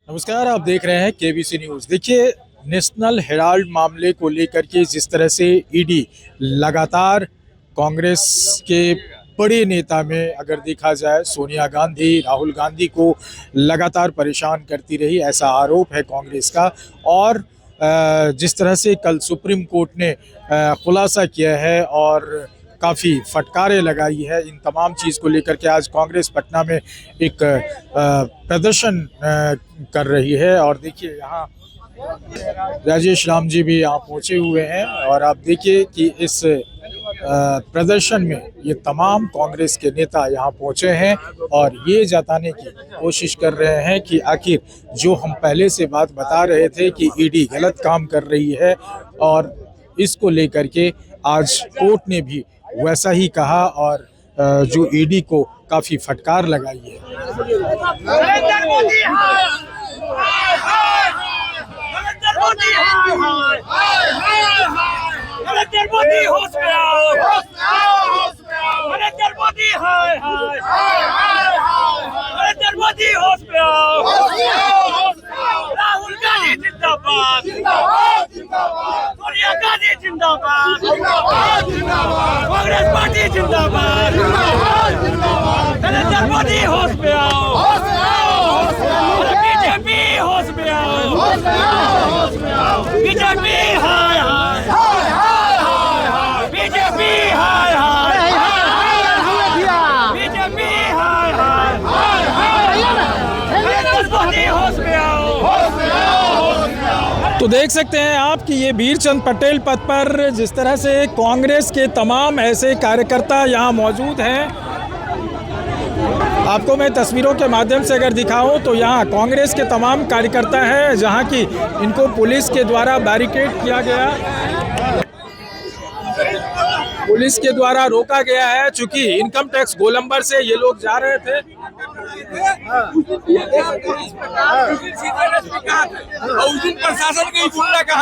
नमस्कार, आप देख रहे हैं केबीसी न्यूज़। देखिए, नेशनल हेराल्ड मामले को लेकर के जिस तरह से ईडी लगातार कांग्रेस के बड़े नेता में अगर देखा जाए सोनिया गांधी, राहुल गांधी को लगातार परेशान करती रही, ऐसा आरोप है कांग्रेस का। और जिस तरह से कल सुप्रीम कोर्ट ने खुलासा किया है और काफ़ी फटकारें लगाई है इन तमाम चीज़ को लेकर के, आज कांग्रेस पटना में एक प्रदर्शन कर रही है। और देखिए, यहाँ राजेश राम जी भी यहाँ पहुँचे हुए हैं और आप देखिए कि इस प्रदर्शन में ये तमाम कांग्रेस के नेता यहाँ पहुँचे हैं और ये जताने की कोशिश कर रहे हैं कि आखिर जो हम पहले से बात बता रहे थे कि ईडी गलत काम कर रही है, और इसको लेकर के आज कोर्ट ने भी वैसा ही कहा और जो ईडी को काफी फटकार लगाई है। राहुल गांधी जिंदाबाद, सोनिया गांधी जिंदाबाद, कांग्रेस पार्टी जिंदाबाद, नरेंद्र मोदी होश में आओ, बीजेपी होश में आओ, बीजेपी हाय हाय, बीजेपी हाय हाय, बीजेपी हाय हाय, नरेंद्र मोदी होश में आओ। तो देख सकते हैं आप कि ये वीरचंद पटेल पथ पर जिस तरह से कांग्रेस के तमाम ऐसे कार्यकर्ता यहाँ मौजूद हैं। आपको मैं तस्वीरों के माध्यम से अगर दिखाऊं तो यहाँ कांग्रेस के तमाम कार्यकर्ता हैं, जहाँ की इनको पुलिस के द्वारा बैरिकेड किया गया, पुलिस के द्वारा रोका गया है, चूंकि इनकम टैक्स गोलंबर से ये लोग जा रहे थे। प्रशासन के गुंडा का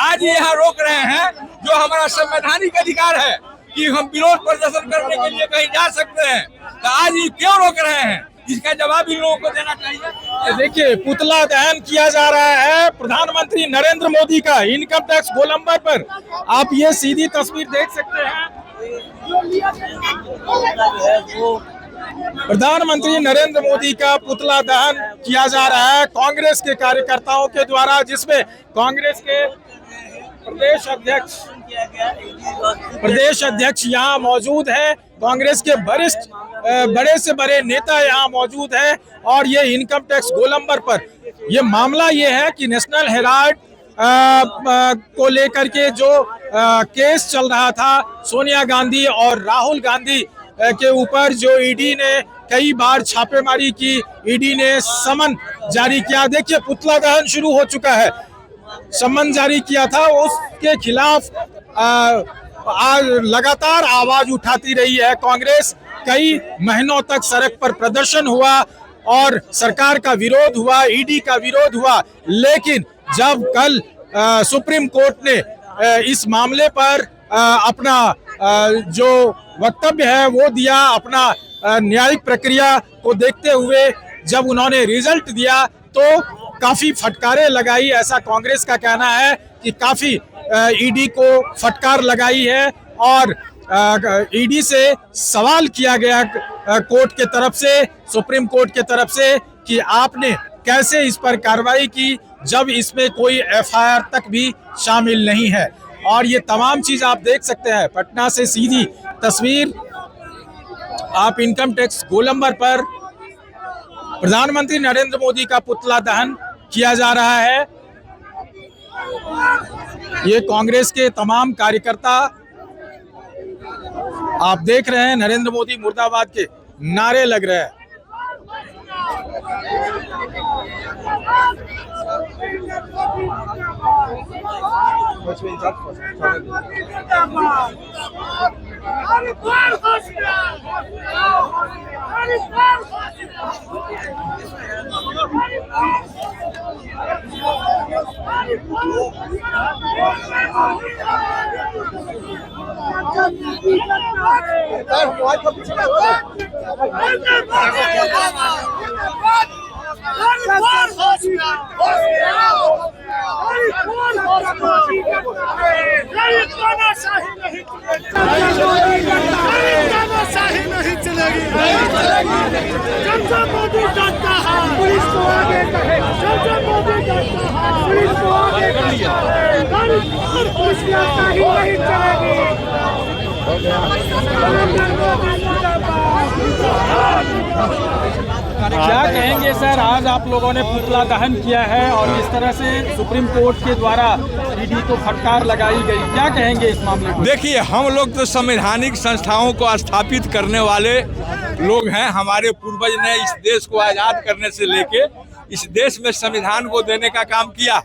आज यहाँ रोक रहे हैं, जो हमारा संवैधानिक अधिकार है कि हम विरोध प्रदर्शन करने के लिए कहीं जा सकते हैं, तो आज ये क्यों रोक रहे हैं, इसका जवाब इन लोगों को देना चाहिए। देखिए, पुतला दहन किया जा रहा है प्रधानमंत्री नरेंद्र मोदी का इनकम टैक्स गोलंबर पर। आप ये सीधी तस्वीर देख सकते हैं, प्रधानमंत्री नरेंद्र मोदी का पुतला दहन किया जा रहा है कांग्रेस के कार्यकर्ताओं के द्वारा, जिसमें कांग्रेस के प्रदेश अध्यक्ष यहाँ मौजूद है, कांग्रेस के वरिष्ठ बड़े से बड़े नेता यहाँ मौजूद है। और ये इनकम टैक्स गोलंबर पर ये मामला ये है कि नेशनल हेराल्ड को लेकर के जो केस चल रहा था सोनिया गांधी और राहुल गांधी के ऊपर, जो ईडी ने कई बार छापेमारी की, ईडी ने समन जारी किया। देखिए, पुतला दहन शुरू हो चुका है, समन जारी किया था, उसके खिलाफ आज लगातार आवाज उठाती रही है कांग्रेस। कई महीनों तक सड़क पर प्रदर्शन हुआ और सरकार का विरोध हुआ, ईडी का विरोध हुआ, लेकिन जब कल सुप्रीम कोर्ट ने इस मामले पर अपना जो वक्तव्य है वो दिया, अपना न्यायिक प्रक्रिया को देखते हुए जब उन्होंने रिजल्ट दिया तो काफी फटकारें लगाई। ऐसा कांग्रेस का कहना है कि काफी ईडी को फटकार लगाई है और ईडी से सवाल किया गया कोर्ट के तरफ से, सुप्रीम कोर्ट के तरफ से, कि आपने कैसे इस पर कार्रवाई की जब इसमें कोई एफआईआर तक भी शामिल नहीं है। और ये तमाम चीज आप देख सकते हैं, पटना से सीधी तस्वीर आप इनकम टैक्स गोलंबर पर प्रधानमंत्री नरेंद्र मोदी का पुतला दहन किया जा रहा है। ये कांग्रेस के तमाम कार्यकर्ता आप देख रहे हैं, नरेंद्र मोदी मुर्दाबाद के नारे लग रहे हैं। Hadi तानाशाही नहीं चलेगी। जब जब मोदी डरता है पुलिस को आगे करे, जब जब मोदी डरता है पुलिस को आगे करे, पुलिस की तानाशाही नहीं चलेगी। क्या कहेंगे सर, आज आप लोगों ने पुतला दहन किया है और इस तरह से सुप्रीम कोर्ट के द्वारा ईडी को फटकार लगाई गई, क्या कहेंगे इस मामले में? देखिए, हम लोग तो संवैधानिक संस्थाओं को स्थापित करने वाले लोग हैं। हमारे पूर्वज ने इस देश को आज़ाद करने से लेके इस देश में संविधान को देने का काम किया है।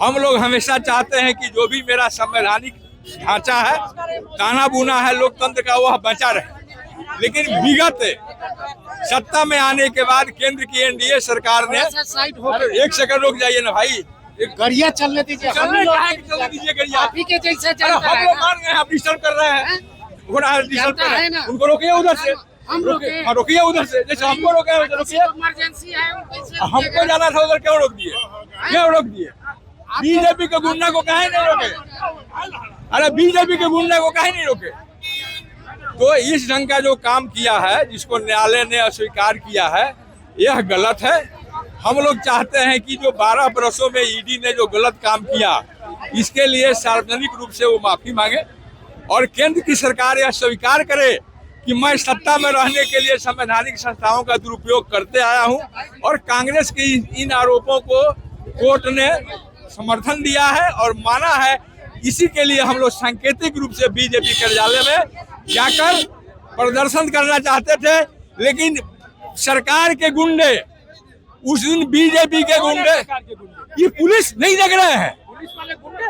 हम लोग हमेशा चाहते हैं कि जो भी मेरा संवैधानिक ढांचा है, ताना बुना है लोकतंत्र का, वह बचा रहे। लेकिन विगत सत्ता में आने के बाद केंद्र की एनडीए सरकार ने, एक सेकंड रुक जाइए ना भाई, गरिया चलने दीजिए, चलने दीजिए गरिया। आप ही के जैसे हम लोग मान गए, आप डिस्टर्ब कर रहे हैं, डिस्टर्ब कर रहे हैं, उनको रोकिए उधर से, रोकिए उधर से, जैसे हमको रोके रोकिए। इमरजेंसी है, हमको जाना था उधर, क्यों रोक दिए? क्यों रोक दिए? बीजेपी के गुंडा को काहे नहीं रोके? अरे बीजेपी के गुंडा को काहे नहीं रोके? तो इस ढंग का जो काम किया है, जिसको न्यायालय ने अस्वीकार किया है, यह गलत है। हम लोग चाहते हैं कि जो 12 बरसों में ईडी ने जो गलत काम किया, इसके लिए सार्वजनिक रूप से वो माफी मांगे और केंद्र की सरकार यह स्वीकार करे कि मैं सत्ता में रहने के लिए संवैधानिक संस्थाओं का दुरुपयोग करते आया हूं और कांग्रेस के इन आरोपों को कोर्ट ने समर्थन दिया है और माना है। इसी के लिए हम लोग सांकेतिक रूप से बीजेपी कार्यालय में जाकर प्रदर्शन करना चाहते थे, लेकिन सरकार के गुंडे, उस दिन बीजेपी के गुंडे, ये पुलिस नहीं देख रहे हैं,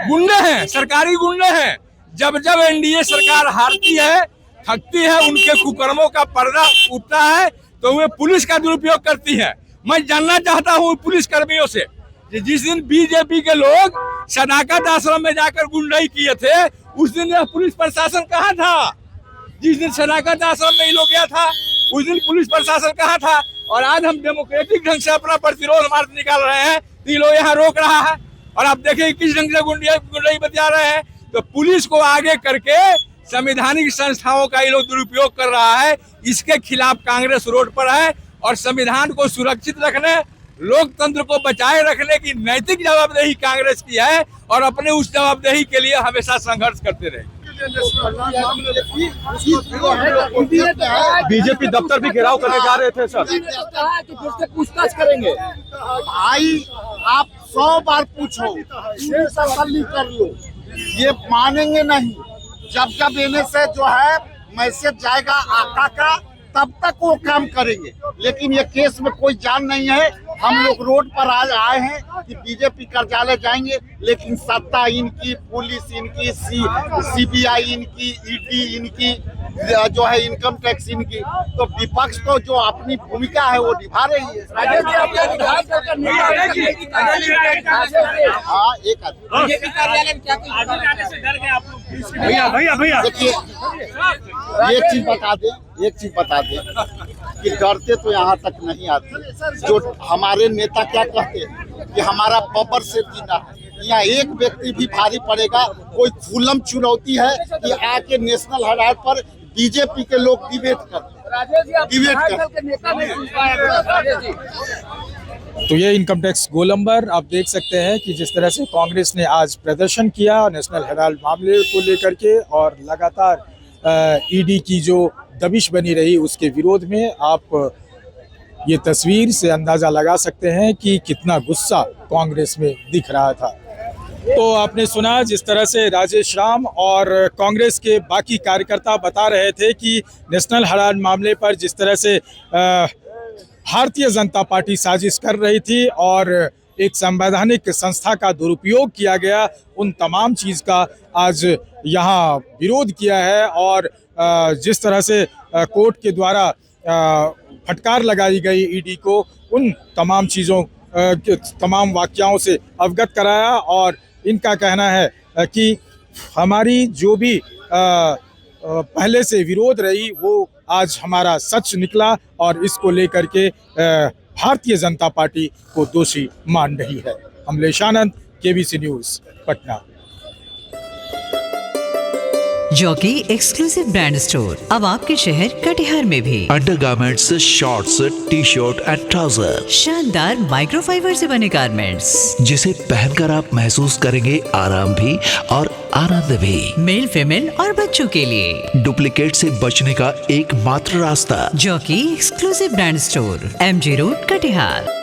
गुंडे हैं, सरकारी गुंडे हैं। जब जब एनडीए सरकार हारती है, थकती है, उनके कुकर्मों का पर्दा उठता है तो वे पुलिस का दुरुपयोग करती है। मैं जानना चाहता हूँ पुलिस कर्मियों से, जिस दिन बीजेपी के लोग सदाकत आश्रम में जाकर गुंडाई किए थे, उस दिन यह पुलिस प्रशासन कहाँ था? जिस दिन सदाकत आश्रम में ये लोग गया था, उस दिन पुलिस प्रशासन कहाँ था? और आज हम डेमोक्रेटिक ढंग से अपना प्रतिरोध मार्च निकाल रहे हैं, तो ये लोग यहाँ रोक रहा है। और आप देखिए किस ढंग से गुंडाई बता रहे हैं। तो पुलिस को आगे करके संवैधानिक संस्थाओं का ये लोग दुरुपयोग कर रहा है। इसके खिलाफ कांग्रेस रोड पर है और संविधान को सुरक्षित रखने, लोकतंत्र को बचाए रखने की नैतिक जवाबदेही कांग्रेस की है और अपने उस जवाबदेही के लिए हमेशा संघर्ष करते रहे। बीजेपी दफ्तर भी घेराव करने जा रहे थे सर, पूछताछ करेंगे। भाई आप 100 बार पूछो, तसल्ली कर लो, ये मानेंगे नहीं। जब जब इन्हें से जो है मैसेज जाएगा आका का, तब तक वो काम करेंगे। लेकिन ये केस में कोई जान नहीं है। हम लोग रोड पर आज आए हैं कि बीजेपी कार्यालय जाएंगे, लेकिन सत्ता इनकी, पुलिस इनकी, सीबीआई इनकी, ईडी इनकी, जो है इनकम टैक्स इनकी। तो विपक्ष तो जो अपनी भूमिका है वो निभा रही है। हाँ, भैया देखिए, एक चीज बता दे कि डरते तो यहाँ तक नहीं आते। जो हमारे नेता क्या कहते हैं कि हमारा बबर से जीना है। यहाँ एक व्यक्ति भी भारी पड़ेगा। कोई खुल्लम चुनौती है कि आके नेशनल हेराल्ड पर बीजेपी के लोग डिबेट कर। तो ये इनकम टैक्स गोलंबर आप देख सकते हैं कि जिस तरह से कांग्रेस ने आज प्रदर्शन किया नेशनल हेराल्ड मामले को लेकर के, और लगातार ईडी की जो दबिश बनी रही उसके विरोध में, आप ये तस्वीर से अंदाज़ा लगा सकते हैं कि कितना गुस्सा कांग्रेस में दिख रहा था। तो आपने सुना जिस तरह से राजेश राम और कांग्रेस के बाकी कार्यकर्ता बता रहे थे कि नेशनल हेराल्ड मामले पर जिस तरह से भारतीय जनता पार्टी साजिश कर रही थी और एक संवैधानिक संस्था का दुरुपयोग किया गया, उन तमाम चीज़ का आज यहाँ विरोध किया है। और जिस तरह से कोर्ट के द्वारा फटकार लगाई गई ईडी को, उन तमाम चीज़ों तमाम वाक़याओं से अवगत कराया। और इनका कहना है कि हमारी जो भी पहले से विरोध रही वो आज हमारा सच निकला और इसको लेकर के भारतीय जनता पार्टी को दोषी मान रही है। Kamlesh Anand, KBC news, Patna. Jockey exclusive brand store अब आपके शहर कटिहार में भी। Undergarments, shorts, T shirt and trouser, शानदार माइक्रोफाइबर से बने गारमेंट्स जिसे पहनकर आप महसूस करेंगे आराम भी और आनंद भी। मेल, फीमेल और बच्चों के लिए डुप्लीकेट से बचने का एकमात्र रास्ता jockey exclusive brand store, MG road, Katihar.